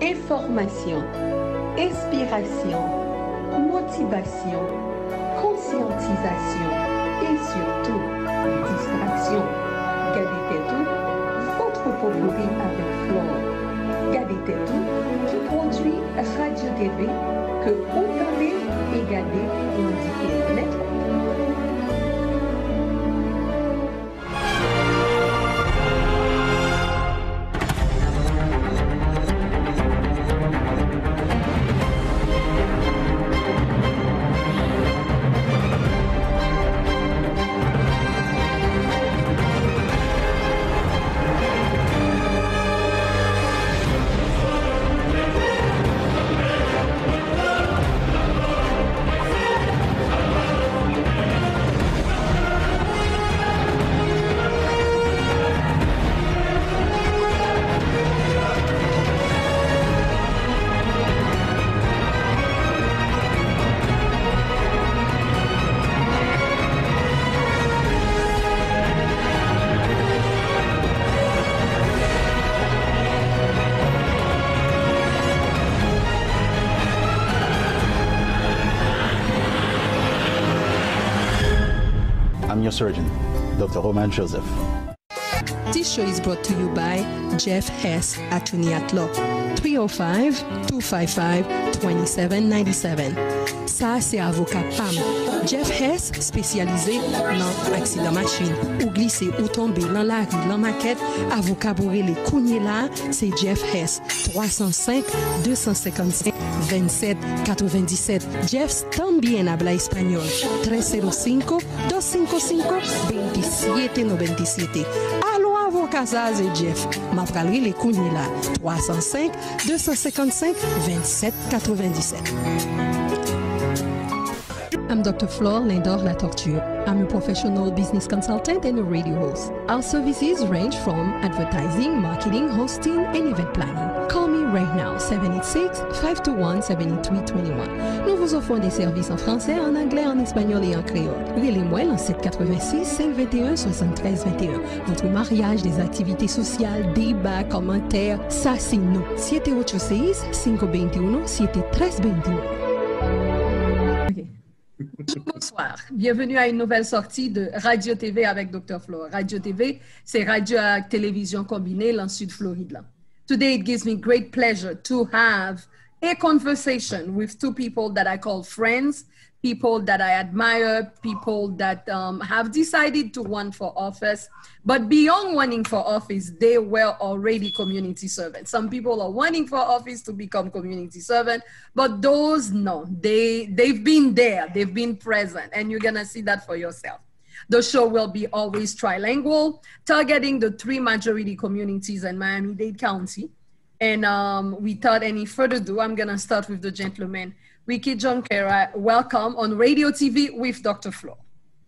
Information, inspiration, motivation, conscientisation et surtout distraction. Gardez tout, votre favori avec Flore. Gardez tout, qui produit Radio TV que vous entendez et gardez pour indiquer net. I'm your surgeon, Dr. Roman Joseph. This show is brought to you by Jeff Hess, attorney at law. 305-255-2797. Ça, c'est avocat PAM. Jeff Hess, spécialisé dans accident machine. Ou glisser ou tomber dans la rue, dans maquette, avocat pour les cougner là, c'est Jeff Hess. 305-255-2797. Jeff también habla español. 305-255-2797. Allo avocat Zaz et Jeff. M'appellerai les cougner là. 305-255-2797. I'm Dr. Flore, Lindor-Latortue. I'm a professional business consultant and a radio host. Our services range from advertising, marketing, hosting, and event planning. Call me right now, 786-521-7321. Nous vous offrons des services en français, en anglais, en espagnol et en créole. Relez-moi en 786-521-7321. Votre mariage, des activités sociales, débats, commentaires, ça c'est nous. 786-521-7321. Bonsoir, bienvenue à une nouvelle sortie de Radio TV avec Dr. Flore. Radio TV, c'est radio à télévision combinée dans le sud Floride. Today it gives me great pleasure to have a conversation with two people that I call friends, people that I admire, people that have decided to run for office. But beyond running for office, they were already community servants. Some people are running for office to become community servant, but those, no, they've been there, they've been present, and you're gonna see that for yourself. The show will be always trilingual, targeting the 3 majority communities in Miami-Dade County. And without any further ado, I'm gonna start with the gentleman, Ricky Junquera. Welcome on Radio TV with Dr. Flore.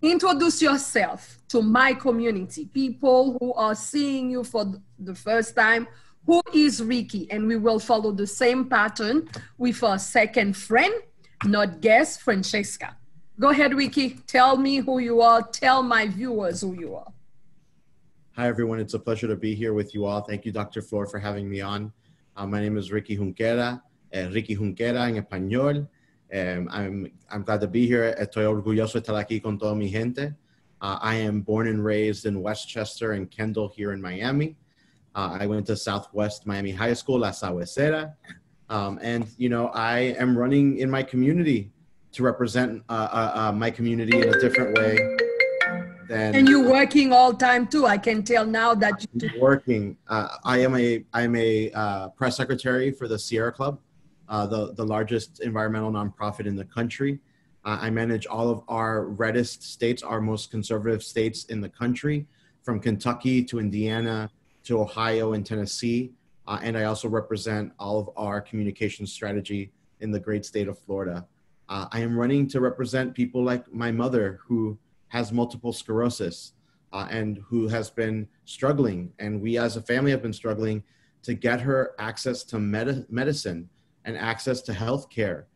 Introduce yourself to my community, people who are seeing you for the first time. Who is Ricky? And we will follow the same pattern with our second friend, not guest, Franccesca. Go ahead, Ricky. Tell me who you are. Tell my viewers who you are. Hi, everyone. It's a pleasure to be here with you all. Thank you, Dr. Flore, for having me on. My name is Ricky Junquera, Ricky Junquera en español. I'm glad to be here. Estoy orgulloso de estar aquí con toda mi gente. I am born and raised in Westchester and Kendall here in Miami. I went to Southwest Miami High School, La Sabuesera. And, you know, I am running in my community to represent my community in a different way. And you're working all time too. I can tell now that you're working. I'm a press secretary for the Sierra Club, the largest environmental nonprofit in the country. I manage all of our reddest states, our most conservative states in the country, from Kentucky to Indiana to Ohio and Tennessee. And I also represent all of our communication strategy in the great state of Florida. I am running to represent people like my mother, who has multiple sclerosis and who has been struggling. And we as a family have been struggling to get her access to medicine and access to health care.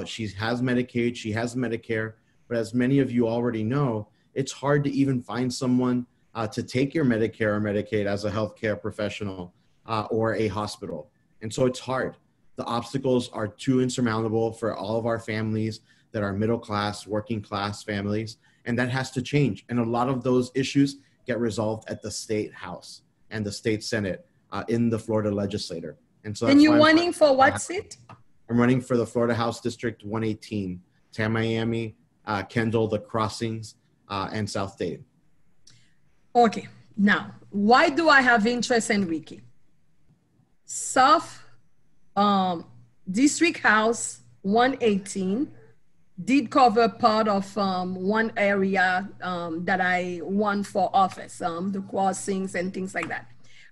She has Medicaid, she has Medicare, but as many of you already know, it's hard to even find someone to take your Medicare or Medicaid as a healthcare professional or a hospital. And so it's hard. The obstacles are too insurmountable for all of our families that are middle class, working class families, and that has to change. And a lot of those issues get resolved at the state house and the state senate in the Florida legislature. And so And you're running for what seat? I'm running for the Florida House District 118, Tamiami, Kendall, the Crossings, and South Dade. Okay, now, why do I have interest in Ricky? South District House 118 did cover part of one area that I won for office, the Crossings and things like that.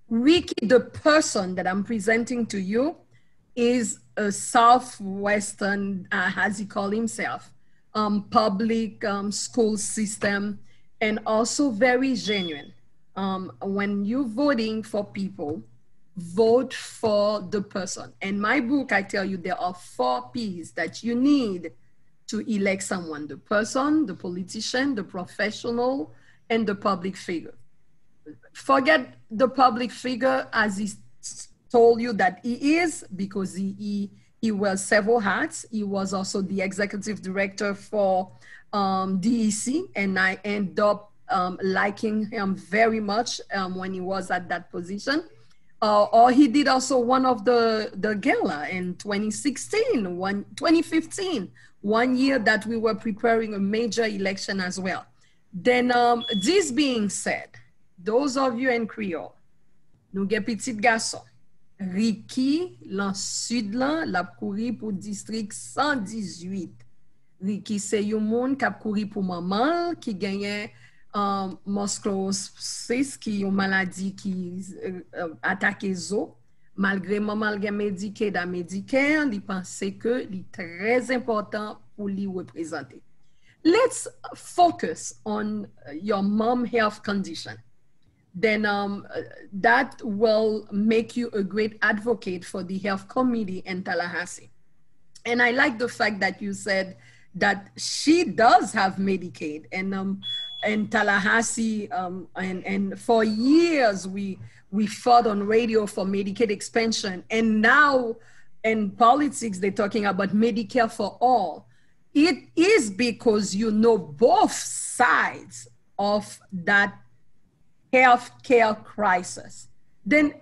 Ricky, the person that I'm presenting to you, is a Southwestern, as he called himself, public school system, and also very genuine. When you're voting for people, vote for the person. In my book, I tell you there are 4 P's that you need to elect someone: the person, the politician, the professional, and the public figure. Forget the public figure, as he told you that he is, because he wears several hats. He was also the executive director for DEC, and I end up liking him very much when he was at that position. Or he did also one of the gala in 2015, 1 year that we were preparing a major election as well. Then this being said, those of you in Creole, nou gen petit garçon, Ricky, lan sud lan, lap kouri pou district 118. Ricky se yon moun kap kouri pou maman, ki genyen mosklosis, ki yon maladi ki atake zo. Malgré maman gen Medicaid a Medicare, li pense que li très important pou li représenter. Let's focus on your mom health condition. Then that will make you a great advocate for the health committee in Tallahassee. And I like the fact that you said that she does have Medicaid, and in Tallahassee, and for years we fought on radio for Medicaid expansion, and now in politics they're talking about Medicare for all. It is because you know both sides of that healthcare crisis. Then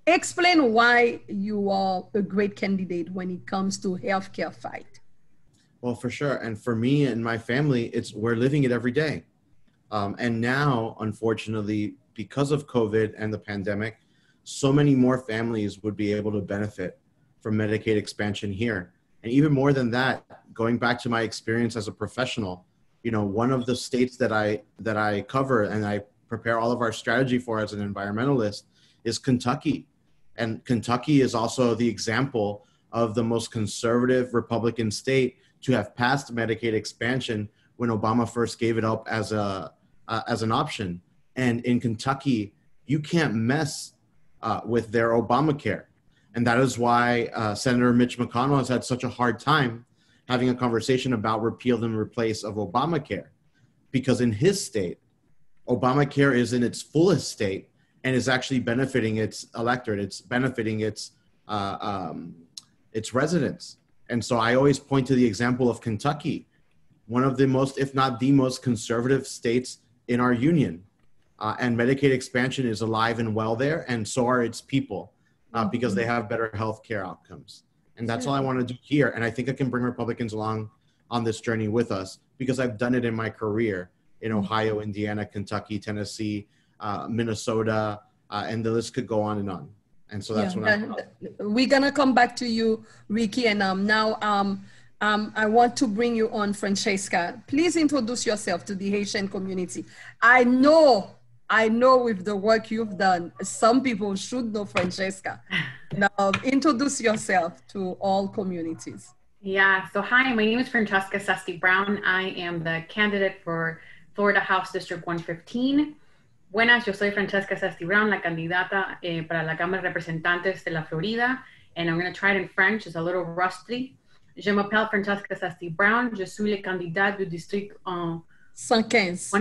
explain why you are a great candidate when it comes to healthcare fight. Well, for sure. And for me and my family, we're living it every day. And now, unfortunately, because of COVID and the pandemic, so many more families would be able to benefit from Medicaid expansion here. And even more than that, going back to my experience as a professional, you know, one of the states that I cover and I prepare all of our strategy for as an environmentalist is Kentucky. And Kentucky is also the example of the most conservative Republican state to have passed Medicaid expansion when Obama first gave it up as an option. And in Kentucky, you can't mess with their Obamacare. And that is why Senator Mitch McConnell has had such a hard time having a conversation about repeal and replace of Obamacare. Because in his state, Obamacare is in its fullest state and is actually benefiting its electorate. It's benefiting its residents. And so I always point to the example of Kentucky, one of the most, if not the most conservative states in our union. And Medicaid expansion is alive and well there, and so are its people, because they have better health care outcomes. And that's all I want to do here. And I think I can bring Republicans along on this journey with us, because I've done it in my career in Ohio, Indiana, Kentucky, Tennessee, Minnesota, and the list could go on and on. And so that's we're gonna come back to you, Ricky. And now I want to bring you on, Franccesca. Please introduce yourself to the Haitian community. I know with the work you've done, some people should know Franccesca. Now, introduce yourself to all communities. Yeah, so hi, my name is Franccesca Cesti-Brown. I am the candidate for Florida House District 115. Buenas, yo soy Franccesca Cesti-Brown, la candidata para la Cámara de Representantes de la Florida, and I'm going to try it in French, it's a little rusty. Je m'appelle Franccesca Cesti-Brown, je suis la candidate du district 115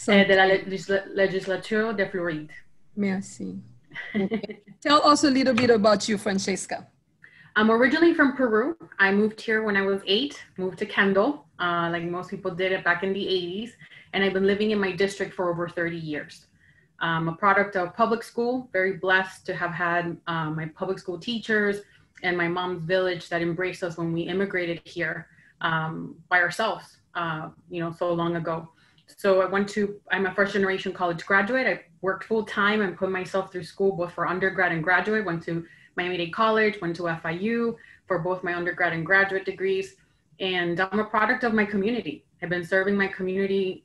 de la législature de Floride. Merci. Okay. Tell us a little bit about you, Franccesca. I'm originally from Peru. I moved here when I was 8, moved to Kendall, like most people did it back in the 80s. And I've been living in my district for over 30 years. I'm a product of public school, very blessed to have had my public school teachers and my mom's village that embraced us when we immigrated here by ourselves, so long ago. So I'm a first generation college graduate. I worked full time and put myself through school both for undergrad and graduate, went to Miami-Dade College, went to FIU for both my undergrad and graduate degrees. And I'm a product of my community. I've been serving my community.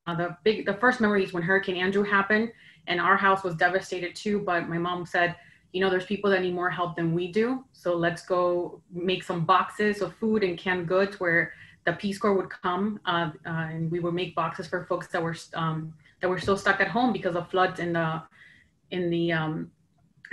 The first memory is when Hurricane Andrew happened and our house was devastated too. But my mom said, there's people that need more help than we do. So let's go make some boxes of food and canned goods where the Peace Corps would come and we would make boxes for folks that were still stuck at home because of floods in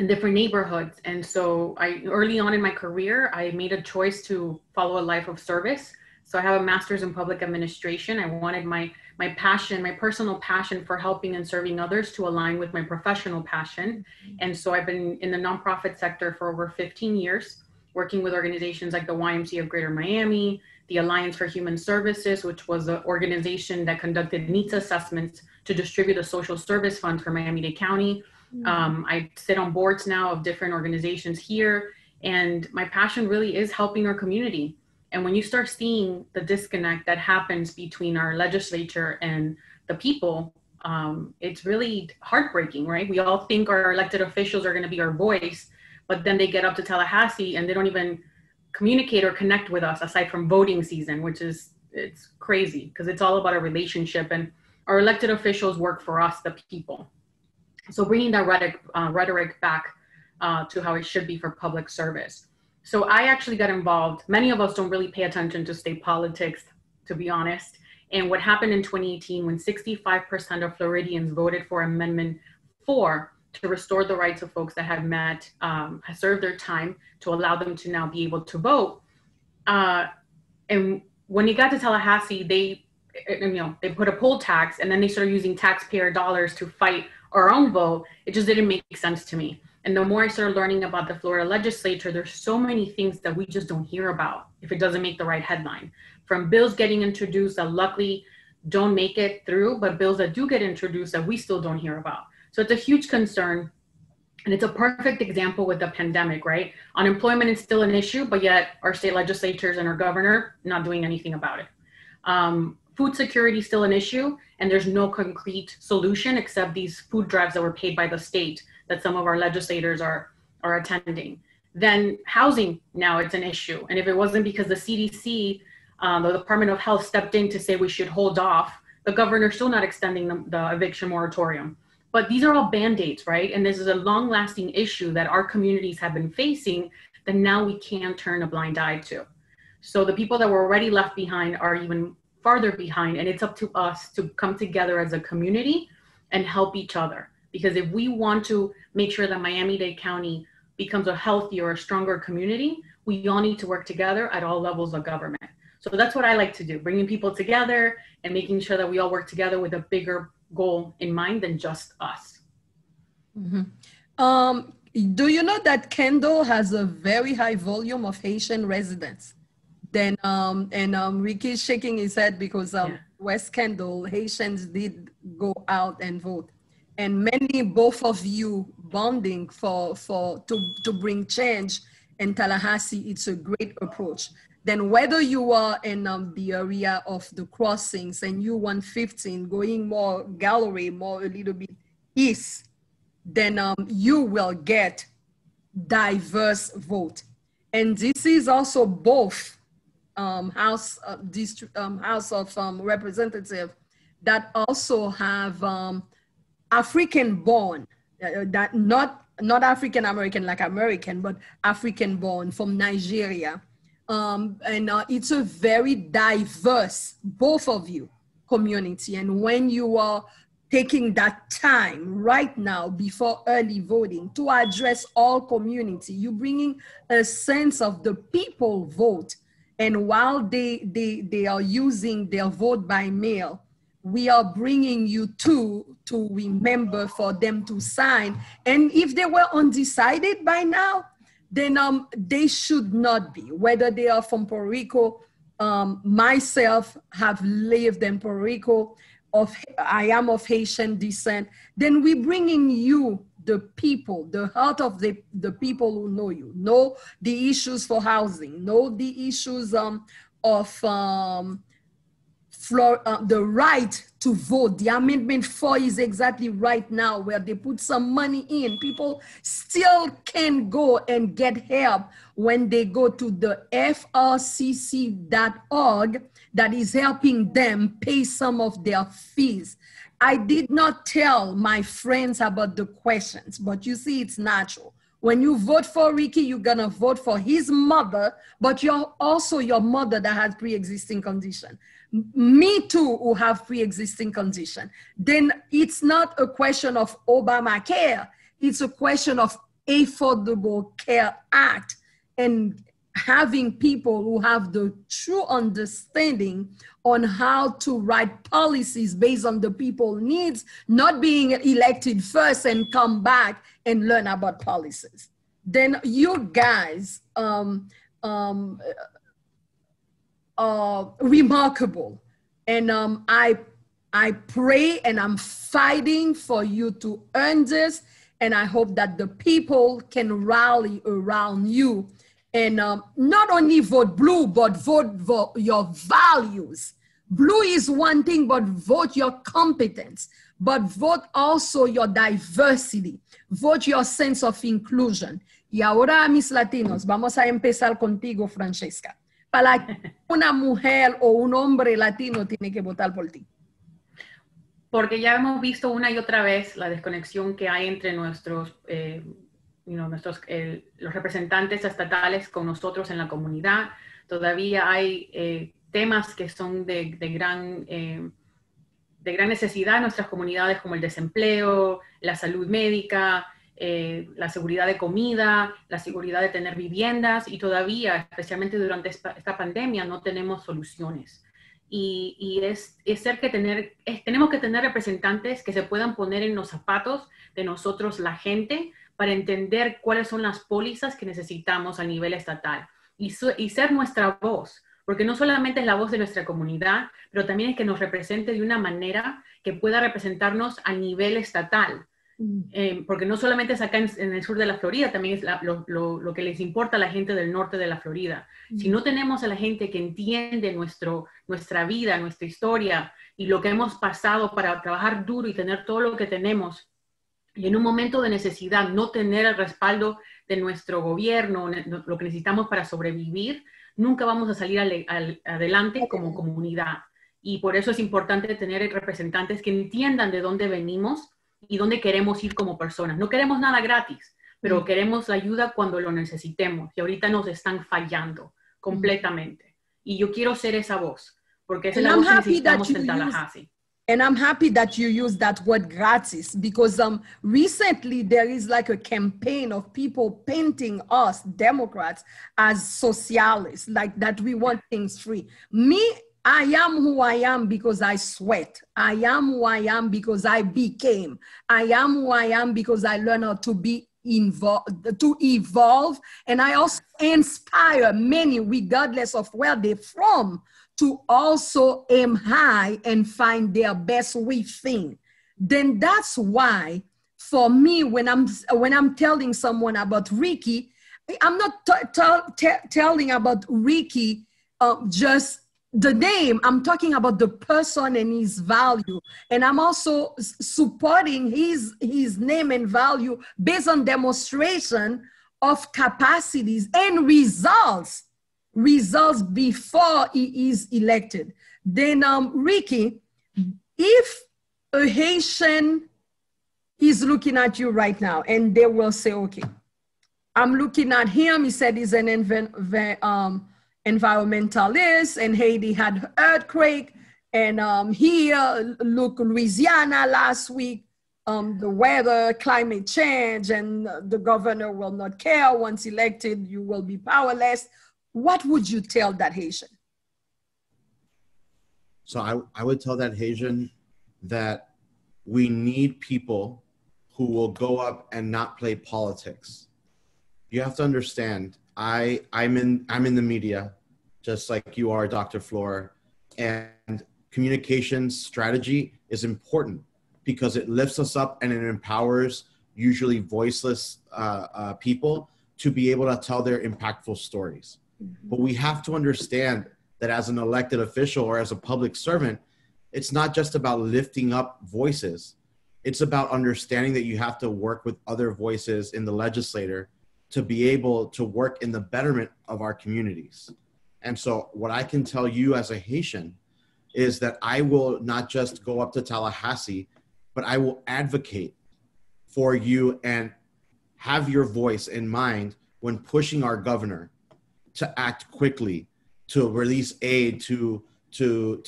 different neighborhoods. And so early on in my career, I made a choice to follow a life of service. So I have a master's in public administration. I wanted my passion, my personal passion for helping and serving others to align with my professional passion. And so I've been in the nonprofit sector for over 15 years, working with organizations like the YMCA of Greater Miami, the Alliance for Human Services, which was an organization that conducted needs assessments to distribute a social service fund for Miami-Dade County. I sit on boards now of different organizations here, and my passion really is helping our community. And when you start seeing the disconnect that happens between our legislature and the people, it's really heartbreaking, right? We all think our elected officials are going to be our voice, but then they get up to Tallahassee and they don't even communicate or connect with us aside from voting season, it's crazy because it's all about a relationship, and our elected officials work for us, the people. So bringing that rhetoric back to how it should be for public service. So I actually got involved. Many of us don't really pay attention to state politics, to be honest. And what happened in 2018 when 65% of Floridians voted for Amendment 4 to restore the rights of folks that had served their time to allow them to now be able to vote. And when it got to Tallahassee, they put a poll tax, and then they started using taxpayer dollars to fight our own vote. It just didn't make sense to me. And the more I started learning about the Florida legislature, there's so many things that we just don't hear about if it doesn't make the right headline. From bills getting introduced that luckily don't make it through, but bills that do get introduced that we still don't hear about. So it's a huge concern. And it's a perfect example with the pandemic, right? Unemployment is still an issue, but yet our state legislatures and our governor not doing anything about it. Food security is still an issue, and there's no concrete solution except these food drives that were paid by the state that some of our legislators are attending. Then housing, now it's an issue. And if it wasn't because the CDC, the Department of Health stepped in to say we should hold off, the governor's still not extending the eviction moratorium. But these are all Band-Aids, right? And this is a long-lasting issue that our communities have been facing that now we can't turn a blind eye to. So the people that were already left behind are even farther behind, and it's up to us to come together as a community and help each other. Because if we want to make sure that Miami-Dade County becomes a healthier, stronger community, we all need to work together at all levels of government. So that's what I like to do, bringing people together and making sure that we all work together with a bigger goal in mind than just us. Mm-hmm. Do you know that Kendall has a very high volume of Haitian residents? Then, Ricky's shaking his head because West Kendall, Haitians did go out and vote. And many, both of you bonding to bring change in Tallahassee, it's a great approach. Then whether you are in the area of the crossings and U-115 going more gallery, more a little bit east, then you will get diverse vote. And this is also both House of Representatives that also have African born, that not African American like American, but African born from Nigeria. And it's a very diverse, both of you, community. And when you are taking that time right now before early voting to address all community, you're bringing a sense of the people vote. And while they are using their vote by mail, we are bringing you to remember for them to sign. And if they were undecided by now, then they should not be, whether they are from Puerto Rico. Myself have lived in Puerto Rico. I am of Haitian descent. Then we bringing you the people, the heart of the people who know the issues for housing, know the issues of the right to vote. The Amendment 4 is exactly right now where they put some money in. People still can go and get help when they go to the frcc.org that is helping them pay some of their fees. I did not tell my friends about the questions, but you see, it's natural. When you vote for Ricky, you're gonna vote for his mother, but you're also your mother that has pre-existing condition. Me too, who have pre-existing condition. Then it's not a question of Obamacare. It's a question of Affordable Care Act and having people who have the true understanding on how to write policies based on the people's needs, not being elected first and come back and learn about policies. Then you guys are remarkable. And I pray and I'm fighting for you to earn this. And I hope that the people can rally around you and not only vote blue, but vote for your values. Blue is one thing, but vote your competence, but vote also your diversity, vote your sense of inclusion. Y ahora, mis latinos, vamos a empezar contigo, Franccesca. Para que una mujer o un hombre latino tiene que votar por ti. Porque ya hemos visto una y otra vez la desconexión que hay entre nuestros los representantes estatales con nosotros en la comunidad. Todavía hay temas que son de gran necesidad en nuestras comunidades, como el desempleo, la salud médica, la seguridad de comida, la seguridad de tener viviendas, y todavía, especialmente durante esta pandemia, no tenemos soluciones. Y tenemos que tener representantes que se puedan poner en los zapatos de nosotros, la gente, para entender cuáles son las pólizas que necesitamos a nivel estatal y ser nuestra voz, porque no solamente es la voz de nuestra comunidad, pero también es que nos represente de una manera que pueda representarnos a nivel estatal. Porque no solamente es acá en el sur de la Florida, también es lo que les importa a la gente del norte de la Florida. Si no tenemos a la gente que entiende nuestra vida, nuestra historia y lo que hemos pasado para trabajar duro y tener todo lo que tenemos, y en un momento de necesidad no tener el respaldo de nuestro gobierno, lo que necesitamos para sobrevivir, nunca vamos a salir adelante como comunidad. Y por eso es importante tener representantes que entiendan de dónde venimos y dónde queremos ir como personas. No queremos nada gratis, pero queremos la ayuda cuando lo necesitemos. Y ahorita nos están fallando completamente. Y yo quiero ser esa voz, porque esa es la voz que necesitamos en Tallahassee. And I'm happy that you use that word gratis, because recently there is like a campaign of people painting us Democrats as socialists, like that we want things free. Me, I am who I am because I sweat. I am who I am because I became. I am who I am because I learned how to be involved, to evolve. And I also inspire many, regardless of where they're from, to also aim high and find their best within. Then that's why, for me, when I'm telling someone about Ricky, I'm not telling about Ricky just the name. I'm talking about the person and his value. And I'm also supporting his name and value based on demonstration of capacities and results before he is elected. Then Ricky, if a Haitian is looking at you right now and they will say, okay, I'm looking at him, he said he's an environmentalist, and Haiti had earthquake, and here, look, Louisiana last week, the weather, climate change, and the governor will not care. Once elected, you will be powerless. What would you tell that Haitian? So I would tell that Haitian, that we need people who will go up and not play politics. You have to understand, I'm in the media, just like you are, Dr. Flore, and communications strategy is important because it lifts us up and it empowers usually voiceless people to be able to tell their impactful stories. But we have to understand that as an elected official or as a public servant, it's not just about lifting up voices. It's about understanding that you have to work with other voices in the legislature to be able to work in the betterment of our communities. And so what I can tell you as a Haitian is that I will not just go up to Tallahassee, but I will advocate for you and have your voice in mind when pushing our governor to act quickly, to release aid, to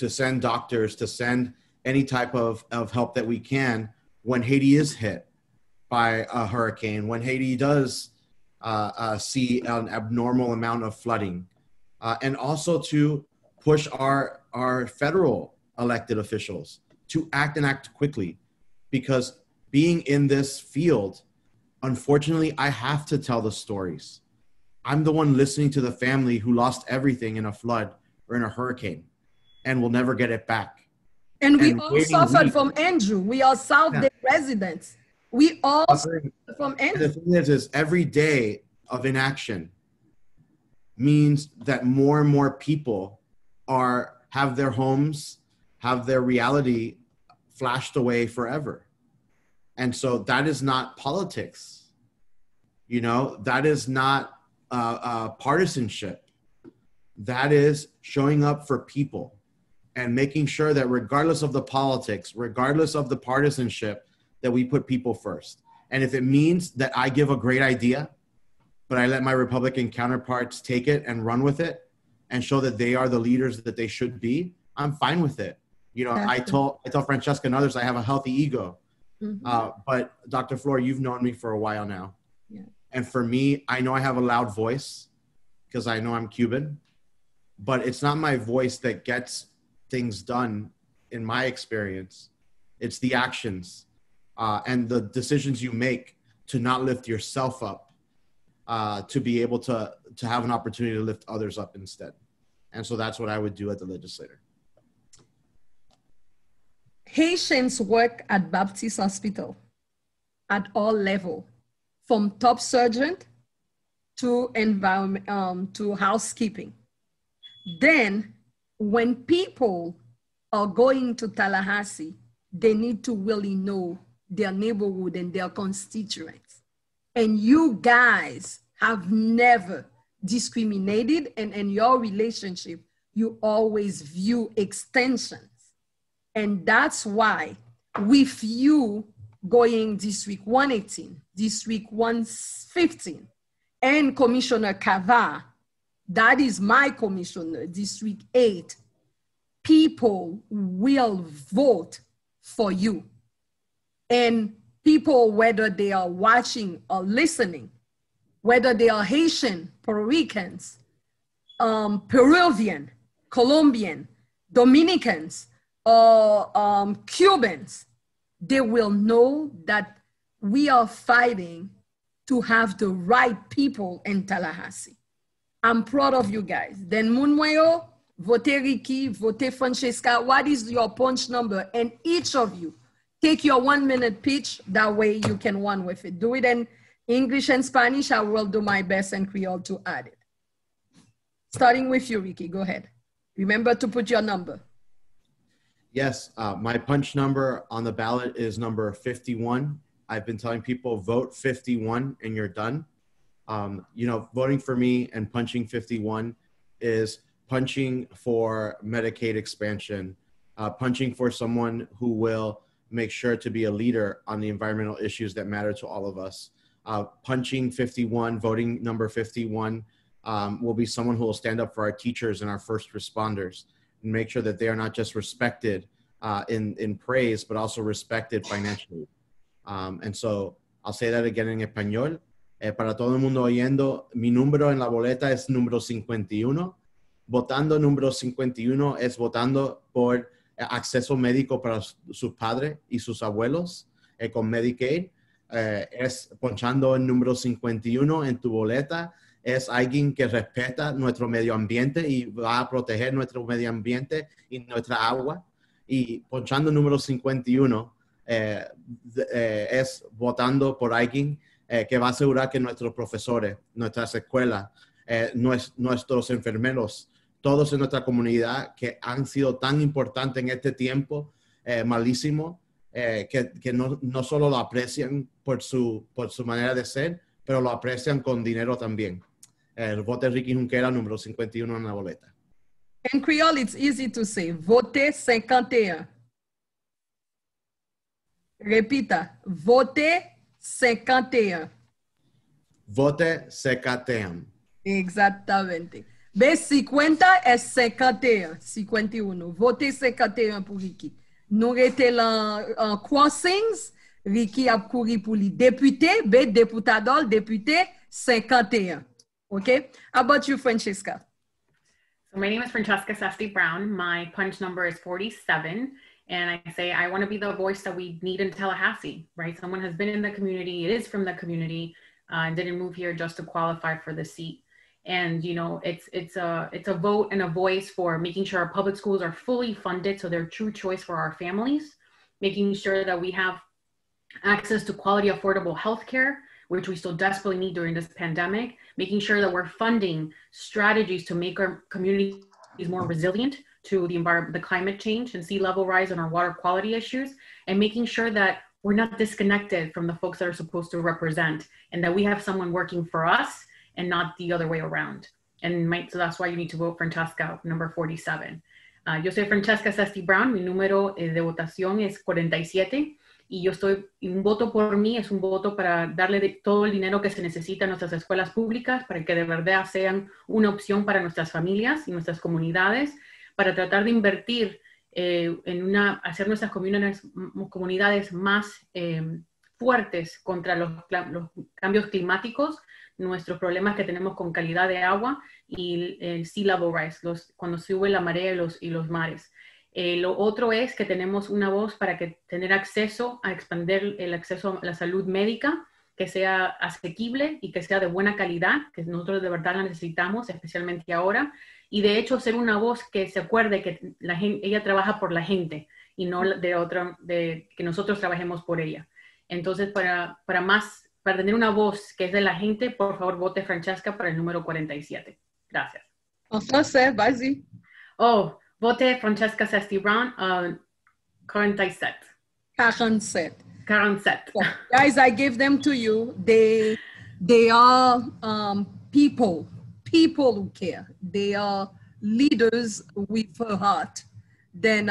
send doctors, to send any type of help that we can when Haiti is hit by a hurricane, when Haiti does see an abnormal amount of flooding, and also to push our federal elected officials to act and act quickly. Because being in this field, unfortunately, I have to tell the stories. I'm the one listening to the family who lost everything in a flood or in a hurricane and will never get it back. And we all suffered from Andrew. We are South Day residents. We all suffered from Andrew. The thing is every day of inaction means that more and more people have their homes, have their reality flashed away forever. And so that is not politics. You know, that is not partisanship. That is showing up for people and making sure that regardless of the politics, regardless of the partisanship, that we put people first. And if it means that I give a great idea, but I let my Republican counterparts take it and run with it and show that they are the leaders that they should be, I'm fine with it. You know, I told Franccesca and others I have a healthy ego. But Dr. Flore, you've known me for a while now. Yeah. And for me, I know I have a loud voice because I know I'm Cuban, but it's not my voice that gets things done in my experience. It's the actions and the decisions you make to not lift yourself up, to be able to have an opportunity to lift others up instead. And so that's what I would do at the legislature. Haitians work at Baptist Hospital at all levels, from top surgeon to environment to housekeeping. Then, when people are going to Tallahassee, they need to really know their neighborhood and their constituents. And you guys have never discriminated, and in your relationship, you always view extensions. And that's why with you going District 118, District 115, and Commissioner Kavar, that is my commissioner, District 8, people will vote for you. And people, whether they are watching or listening, whether they are Haitian, Puerto Ricans, Peruvian, Colombian, Dominicans, or Cubans, they will know that we are fighting to have the right people in Tallahassee. I'm proud of you guys. Then Munwayo, vote Ricky, vote Franccesca. What is your punch number? And each of you, take your 1 minute pitch. That way you can run with it. Do it in English and Spanish. I will do my best in Creole to add it. Starting with you, Ricky, go ahead. Remember to put your number. Yes, my punch number on the ballot is number 51. I've been telling people vote 51 and you're done. You know, voting for me and punching 51 is punching for Medicaid expansion, punching for someone who will make sure to be a leader on the environmental issues that matter to all of us. Punching 51, voting number 51, will be someone who will stand up for our teachers and our first responders and make sure that they are not just respected in praise, but also respected financially. And so I'll say that again en español. Para todo el mundo oyendo, mi número en la boleta es número 51. Votando número 51 es votando por acceso médico para sus padres y sus abuelos con Medicaid. Es ponchando el número 51 en tu boleta. Es alguien que respeta nuestro medio ambiente y va a proteger nuestro medio ambiente y nuestra agua. Y ponchando el número 51 es votando por alguien que va a asegurar que nuestros profesores, nuestras escuelas, nuestros enfermeros, todos en nuestra comunidad que han sido tan importantes en este tiempo malísimo, que no solo lo aprecian por su manera de ser, pero lo aprecian con dinero también. El vote Ricky Junquera, número 51 en la boleta. In Creole, it's easy to say, vote 51. Repita, vote 51. Vote 51. Exactamente. B50 es 51, 51. Vote 51 pour Ricky. Nous étions en crossings, Ricky a couru pour les députés, B deputador, député 51. Okay? How about you, Franccesca? So my name is Franccesca Cesti-Brown. My punch number is 47. And I say, I want to be the voice that we need in Tallahassee, right? Someone has been in the community, it is from the community, and didn't move here just to qualify for the seat. And, you know, it's a vote and a voice for making sure our public schools are fully funded so they're a true choice for our families, making sure that we have access to quality, affordable healthcare, which we still desperately need during this pandemic, making sure that we're funding strategies to make our communities more resilient to the environment, the climate change and sea level rise and our water quality issues, and making sure that we're not disconnected from the folks that are supposed to represent, and that we have someone working for us and not the other way around. And so that's why you need to vote Franccesca, number 47. Yo soy Franccesca Cesti-Brown, mi número de votación es 47, y yo un voto por mí es un voto para darle todo el dinero que se necesita a nuestras escuelas públicas para que de verdad sean una opción para nuestras familias y nuestras comunidades, para tratar de invertir hacer nuestras comunidades más fuertes contra los cambios climáticos, nuestros problemas que tenemos con calidad de agua y el sea level rise, cuando sube la marea y los mares. Lo otro es que tenemos una voz para tener acceso a expandir el acceso a la salud médica, que sea asequible y que sea de buena calidad, que nosotros de verdad la necesitamos, especialmente ahora. Y de hecho ser una voz que se acuerde que ella trabaja por la gente y no de que nosotros trabajemos por ella. Entonces, para tener una voz que es de la gente, por favor, vote Franccesca para el número 47. Gracias. En français, vas-y. Oh, vote Franccesca Cesti-Brown, 47. 47. 47. Yeah. Guys, I give them to you. They are people who care. They are leaders with a heart. Then,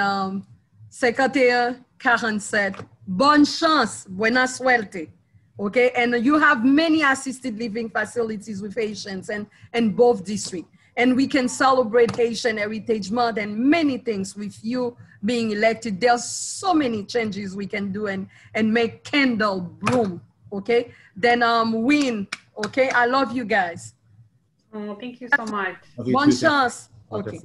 secrétaire 47. Bonne chance, buena suerte. Okay, and you have many assisted living facilities with Haitians and both districts. And we can celebrate Haitian Heritage Month and many things with you being elected. There's so many changes we can do and make candle bloom, okay? Then win, okay? I love you guys. Oh, thank you so much. Bonne chance. Okay.